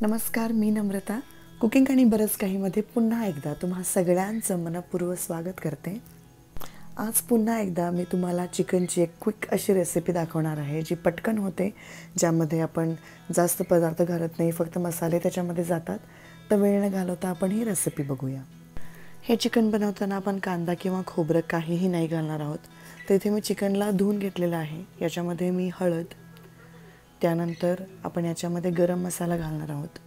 नमस्कार, मी नम्रता कुकिंग आणि बरंच काहीमध्ये पुन्हा एकदा तुम्हा सगळ्यांचं मनपूर्वक स्वागत करते। आज पुन्हा एकदा मी तुम्हाला चिकनची एक क्विक अशी रेसिपी दाखवणार आहे जी पटकन होते, ज्यामध्ये आपण जास्त पदार्थ घालत नाही, फक्त मसाले त्याच्यामध्ये जातात। तर वेळ न घालवता आपण ही रेसिपी बघूया। हे चिकन बनवताना आपण कांदा किंवा खोबरं काहीही नाही घालणार आहोत। तर इथे मी चिकनला धुवून घेतलेलं आहे। याच्यामध्ये मी हळद, त्यानंतर आपण याच्यामध्ये गरम मसाला घालणार आहोत।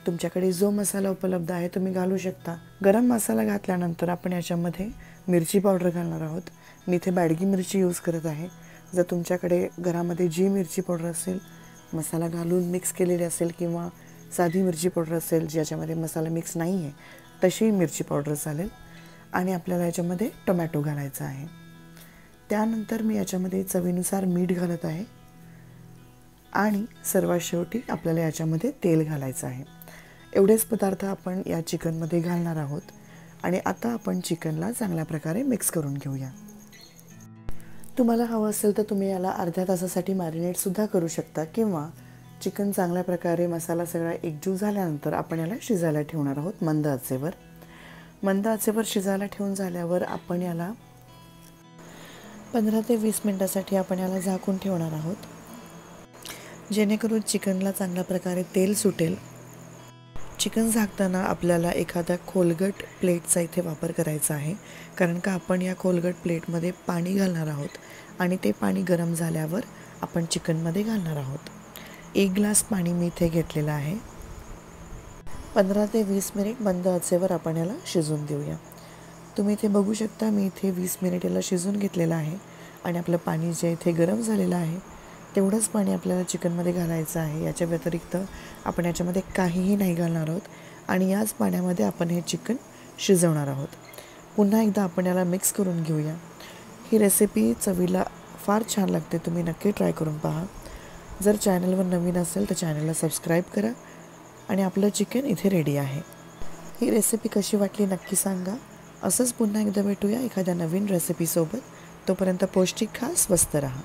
तुमच्याकडे जो मसाला उपलब्ध आहे तुम्ही घालू शकता। गरम मसाला घातल्यानंतर आपण याच्यामध्ये मिरची पावडर घालणार आहोत। मी इथे बॅडगी मिरची यूज करत आहे। जर तुमच्याकडे घरामध्ये जी मिरची पावडर असेल, मसाला घालून मिक्स केलेली असेल किंवा साधी मिरची पावडर असेल ज्याच्यामध्ये मसाला मिक्स नाही आहे, तशी मिरची पावडर चालेल। आणि आपल्याला याच्यामध्ये टोमॅटो घालायचा आहे। त्यानंतर मी याच्यामध्ये चवीनुसार मीठ घालत आहे आणि सर्वात शेवटी आपल्याला याच्यामध्ये तेल घालायचं आहे। एवढेच पदार्थ आपण या चिकनमध्ये घालणार आहोत आणि आता आपण चिकनला चांगल्या प्रकारे मिक्स करून घेऊया। तुम्हाला हवं असेल तर तुम्ही याला अर्ध्या तासासाठी मॅरिनेट सुद्धा करू शकता किंवा चिकन चांगल्या प्रकारे मसाला सगळा एकजीव झाल्यानंतर आपण याला शिजायला ठेवणार आहोत मंद आचेवर। मंद आचेवर शिजायला ठेवून झाल्यावर आपण याला 15 ते 20 मिनिटांसाठी आपण याला झाकून ठेवणार आहोत, जेणेकरून चिकनला चांगल्या प्रकारे तेल सुटेल। चिकन झाकताना आपल्याला एखाद्या खोलगट प्लेटचा इथे वापर करायचा आहे, कारण का आपण या खोलगट प्लेटमध्ये पाणी घालणार आहोत आणि ते पाणी गरम झाल्यावर आपण चिकनमध्ये घालणार आहोत। 1 ग्लास पाणी मी इथे घेतलेलं आहे। 15 ते 20 मिनिट मंद आचेवर आपण याला शिजून देऊया। तुम्ही इथे बघू शकता, मी इथे 20 मिनिट याला शिजून घेतलेलं आहे आणि आपलं पाणी जे इथे गरम झालेलं आहे तेवढंच पाणी आपल्याला चिकनमध्ये घालायचं आहे। याच्या व्यतिरिक्त आपण याच्यामध्ये काहीही नाही घालणार आहोत आणि याच पाण्यामध्ये आपण हे चिकन शिजवणार आहोत। पुन्हा एकदा आपण याला मिक्स करून घेऊया। ही रेसिपी चवीला फार छान लागते, तुम्ही नक्की ट्राय करून पहा। जर चॅनलवर नवीन असेल तर चॅनलला सबस्क्राईब करा आणि आपलं चिकन इथे रेडी आहे। ही रेसिपी कशी वाटली नक्की सांगा। असंच पुन्हा एकदा भेटूया एखाद्या नवीन रेसिपीसोबत। तोपर्यंत पौष्टिक खा, स्वस्त रहा।